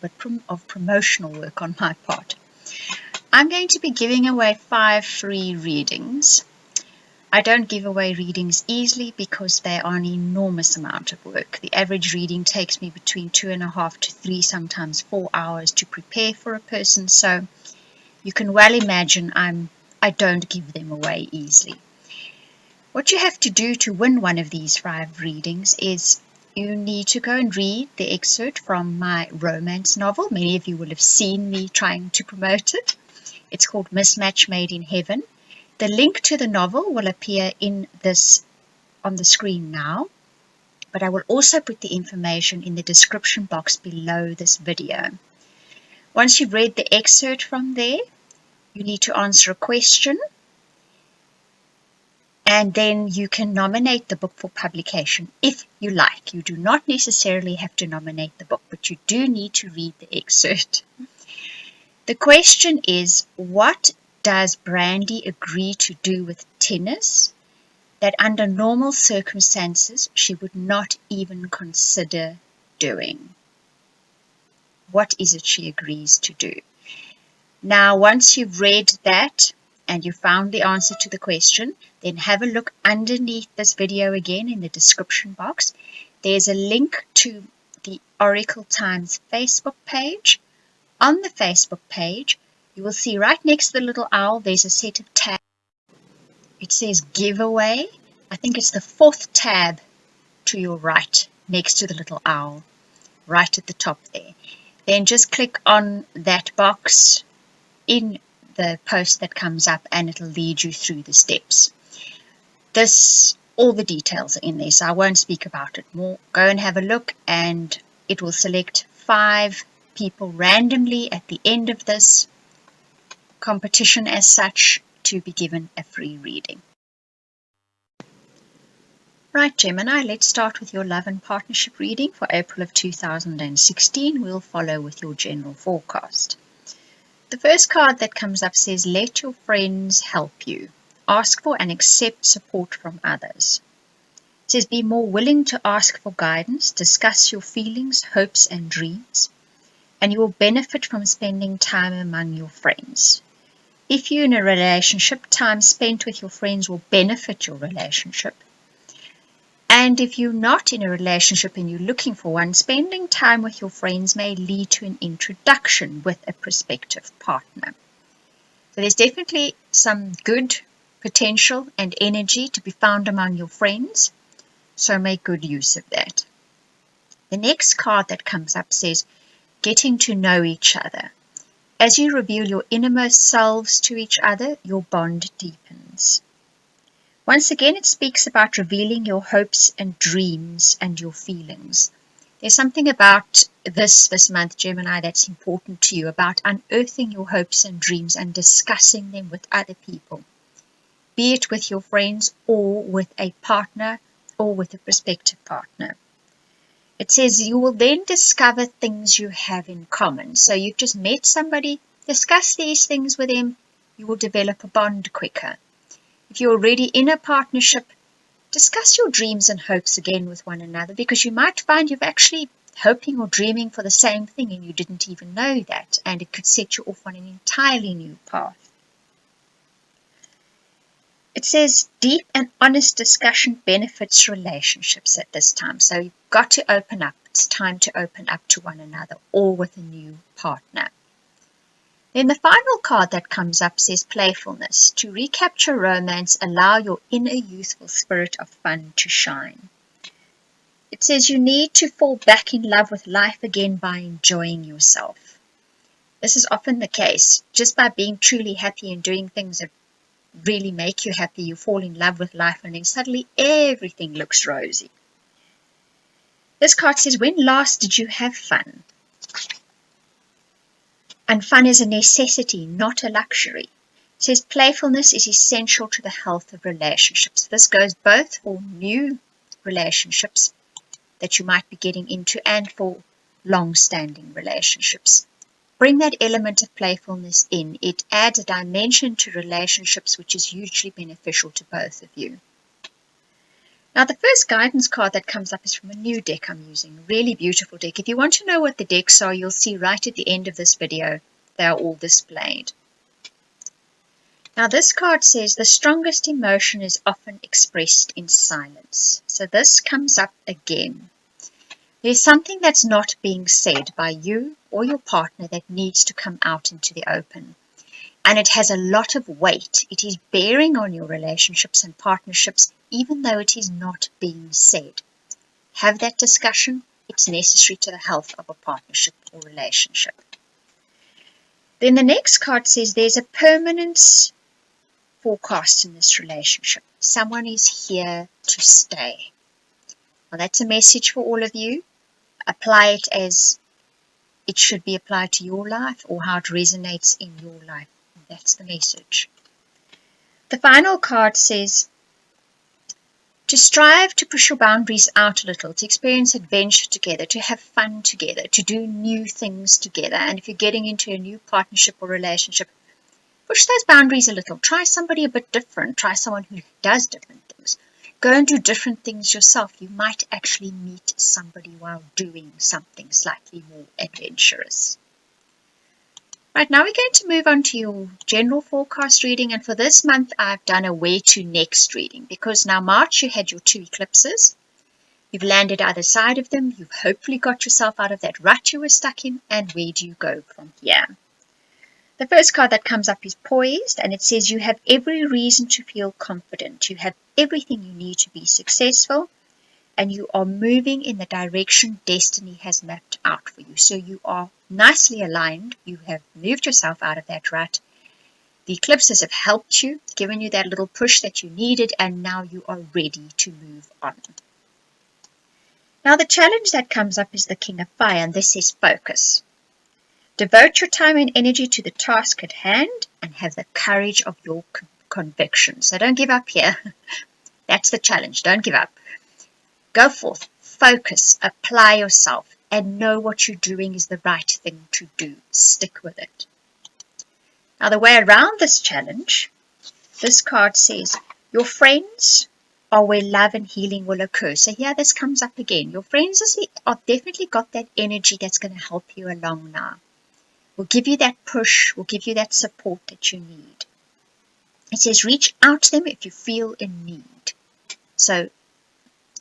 bit of promotional work on my part. I'm going to be giving away 5 free readings. I don't give away readings easily because they are an enormous amount of work. The average reading takes me between 2.5 to 3, sometimes 4 hours to prepare for a person. So you can well imagine I don't give them away easily. What you have to do to win one of these 5 readings is you need to go and read the excerpt from my romance novel. Many of you will have seen me trying to promote it. It's called Mismatch Made in Heaven. The link to the novel will appear on the screen now, but I will also put the information in the description box below this video. Once you've read the excerpt from there, you need to answer a question, and then you can nominate the book for publication if you like. You do not necessarily have to nominate the book, but you do need to read the excerpt. The question is, what does Brandy agree to do with tennis that under normal circumstances she would not even consider doing? What is it she agrees to do? Now, once you've read that and you found the answer to the question, then have a look underneath this video again in the description box. There's a link to the Oracle Times Facebook page. On the Facebook page, you will see right next to the little owl, there's a set of tabs. It says giveaway. I think it's the 4th tab to your right, next to the little owl, right at the top there. Then just click on that box in the post that comes up and it'll lead you through the steps. All the details are in there, so I won't speak about it more. Go and have a look and it will select 5 people randomly at the end of this competition as such to be given a free reading. Right, Gemini, let's start with your love and partnership reading for April of 2016. We'll follow with your general forecast. The first card that comes up says, let your friends help you. Ask for and accept support from others. It says, be more willing to ask for guidance, discuss your feelings, hopes and dreams, and you will benefit from spending time among your friends. If you're in a relationship, time spent with your friends will benefit your relationship. And if you're not in a relationship and you're looking for one, spending time with your friends may lead to an introduction with a prospective partner. So there's definitely some good potential and energy to be found among your friends, so make good use of that. The next card that comes up says, getting to know each other. As you reveal your innermost selves to each other, your bond deepens. Once again, it speaks about revealing your hopes and dreams and your feelings. There's something about this month, Gemini, that's important to you, about unearthing your hopes and dreams and discussing them with other people, be it with your friends or with a partner or with a prospective partner. It says you will then discover things you have in common. So you've just met somebody, discuss these things with them, you will develop a bond quicker. If you're already in a partnership, discuss your dreams and hopes again with one another, because you might find you're actually hoping or dreaming for the same thing and you didn't even know that, and it could set you off on an entirely new path. It says deep and honest discussion benefits relationships at this time. So you've got to open up. It's time to open up to one another or with a new partner. Then the final card that comes up says playfulness. To recapture romance, allow your inner youthful spirit of fun to shine. It says you need to fall back in love with life again by enjoying yourself. This is often the case. Just by being truly happy and doing things that really make you happy, you fall in love with life and then suddenly everything looks rosy. This card says, when last did you have fun? And fun is a necessity, not a luxury. It says playfulness is essential to the health of relationships. This goes both for new relationships that you might be getting into and for long-standing relationships. Bring that element of playfulness in. It adds a dimension to relationships which is hugely beneficial to both of you. Now, the first guidance card that comes up is from a new deck I'm using, a really beautiful deck. If you want to know what the decks are, you'll see right at the end of this video. They are all displayed. Now, this card says the strongest emotion is often expressed in silence. So this comes up again. There's something that's not being said by you or your partner that needs to come out into the open. And it has a lot of weight. It is bearing on your relationships and partnerships, even though it is not being said. Have that discussion. It's necessary to the health of a partnership or relationship. Then the next card says there's a permanence forecast in this relationship. Someone is here to stay. Well, that's a message for all of you. Apply it as it should be applied to your life or how it resonates in your life. That's the message. The final card says to strive to push your boundaries out a little, to experience adventure together, to have fun together, to do new things together. And if you're getting into a new partnership or relationship, push those boundaries a little. Try somebody a bit different. Try someone who does different things. Go and do different things yourself. You might actually meet somebody while doing something slightly more adventurous. Right, now we're going to move on to your general forecast reading, and for this month I've done a where to next reading because now March you had your 2 eclipses. You've landed either side of them, you've hopefully got yourself out of that rut you were stuck in, and where do you go from here? The first card that comes up is Poised, and it says you have every reason to feel confident. You have everything you need to be successful, and you are moving in the direction destiny has mapped out for you. So you are nicely aligned. You have moved yourself out of that rut. The eclipses have helped you, given you that little push that you needed, and now you are ready to move on. Now the challenge that comes up is the King of Fire, and this is focus. Devote your time and energy to the task at hand and have the courage of your conviction. So don't give up here. That's the challenge. Don't give up. Go forth, focus, apply yourself, and know what you're doing is the right thing to do. Stick with it. Now, the way around this challenge, this card says, your friends are where love and healing will occur. So here this comes up again. Your friends are definitely got that energy that's going to help you along now. Will give you that push, will give you that support that you need. It says, reach out to them if you feel in need. So,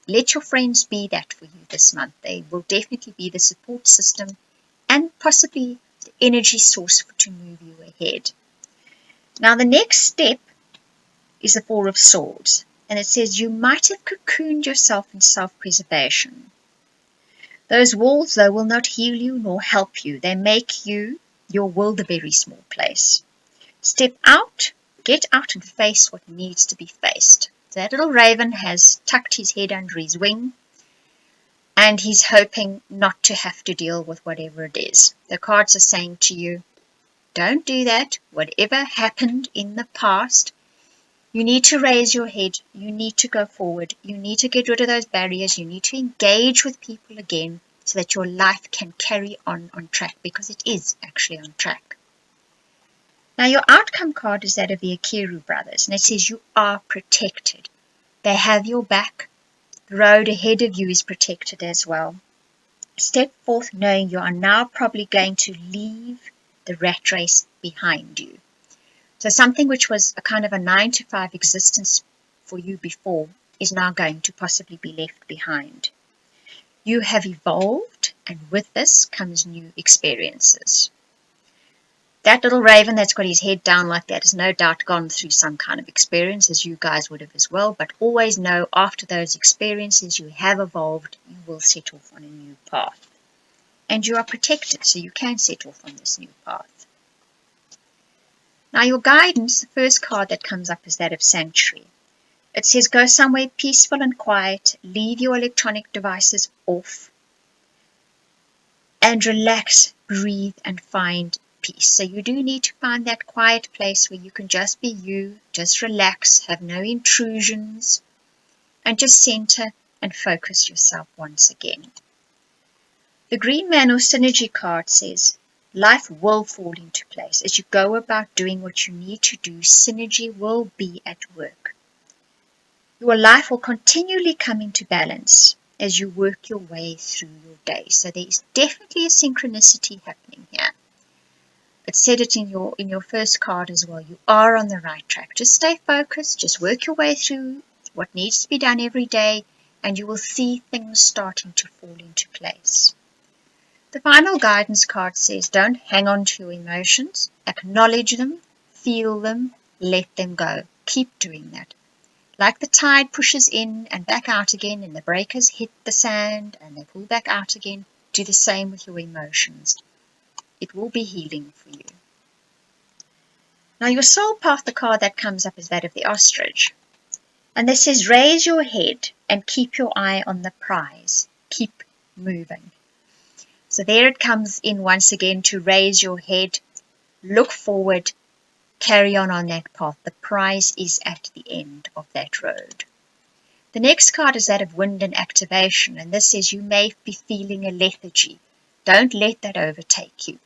let your friends be that for you this month. They will definitely be the support system and possibly the energy source to move you ahead. Now the next step is the Four of Swords. And it says you might have cocooned yourself in self-preservation. Those walls, though, will not heal you nor help you. They make your world a very small place. Step out, get out and face what needs to be faced. That little raven has tucked his head under his wing and he's hoping not to have to deal with whatever it is. The cards are saying to you, don't do that. Whatever happened in the past, you need to raise your head. You need to go forward. You need to get rid of those barriers. You need to engage with people again so that your life can carry on track, because it is actually on track. Now your outcome card is that of the Akiru brothers, and it says you are protected. They have your back. The road ahead of you is protected as well. Step forth knowing you are now probably going to leave the rat race behind you. So something which was a kind of a 9-to-5 existence for you before is now going to possibly be left behind. You have evolved, and with this comes new experiences. That little raven that's got his head down like that has no doubt gone through some kind of experience, as you guys would have as well. But always know after those experiences you have evolved, you will set off on a new path. And you are protected, so you can set off on this new path. Now your guidance, the first card that comes up is that of Sanctuary. It says go somewhere peaceful and quiet, leave your electronic devices off, and relax, breathe, and find peace. So you do need to find that quiet place where you can just be you, just relax, have no intrusions, and just center and focus yourself once again. The Green Man or Synergy card says life will fall into place. As you go about doing what you need to do, synergy will be at work. Your life will continually come into balance as you work your way through your day. So there is definitely a synchronicity happening here. It said it in your first card as well. You are on the right track. Just stay focused. Just work your way through what needs to be done every day, and you will see things starting to fall into place. The final guidance card says, don't hang on to your emotions. Acknowledge them, feel them, let them go. Keep doing that. Like the tide pushes in and back out again, and the breakers hit the sand and they pull back out again, do the same with your emotions. It will be healing for you. Now your soul path, the card that comes up is that of the ostrich. And this says, raise your head and keep your eye on the prize. Keep moving. So there it comes in once again to raise your head, look forward, carry on that path. The prize is at the end of that road. The next card is that of wind and activation. And this says, you may be feeling a lethargy. Don't let that overtake you.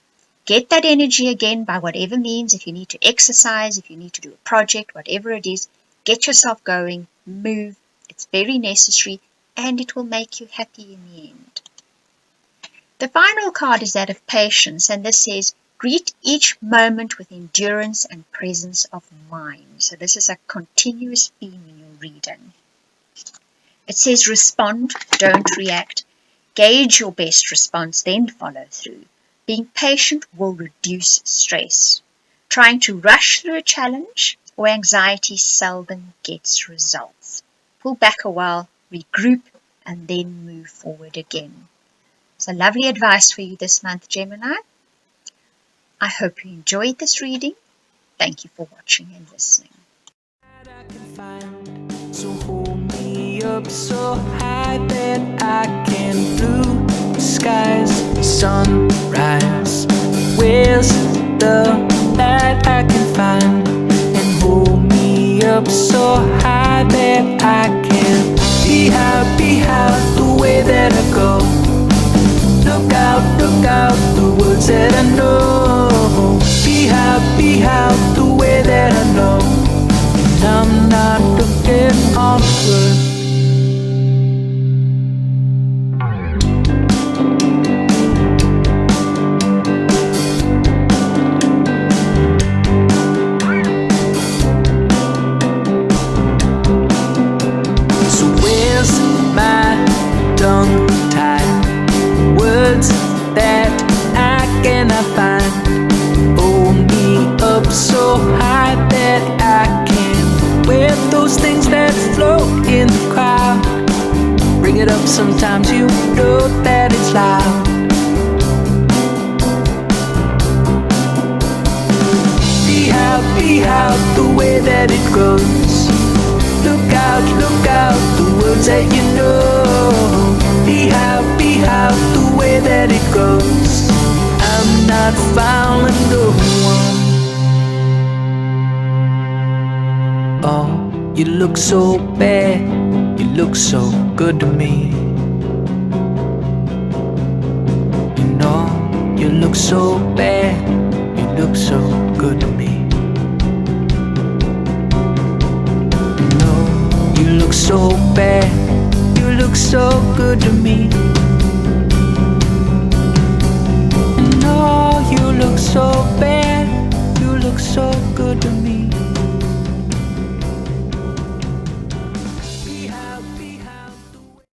Get that energy again by whatever means. If you need to exercise, if you need to do a project, whatever it is, get yourself going, move. It's very necessary and it will make you happy in the end. The final card is that of patience, and this says, greet each moment with endurance and presence of mind. So this is a continuous theme in your reading. It says, respond, don't react. Gauge your best response, then follow through. Being patient will reduce stress. Trying to rush through a challenge or anxiety seldom gets results. Pull back a while, regroup, and then move forward again. So lovely advice for you this month, Gemini. I hope you enjoyed this reading. Thank you for watching and listening. So hold me up so high that I can blue skies, sunrise. Where's the light I can find? And hold me up so high that I can be out the way that I go. Look out, the words that I know. Be out the way that I know. I'm not looking onward. So where's my tongue-tied words that I cannot find? Hold me up so high that I can wear those things that float in the crowd. Bring it up sometimes, you know that it's loud. Be out the way that it grows. Look out, the words that you know. Be out the way that it goes. I'm not following no one. Oh, you look so bad, you look so good to me. You know, you look so bad, you look so good to me. You know, you look so bad, you look so good to me. You know, you look so bad, you look so good to me.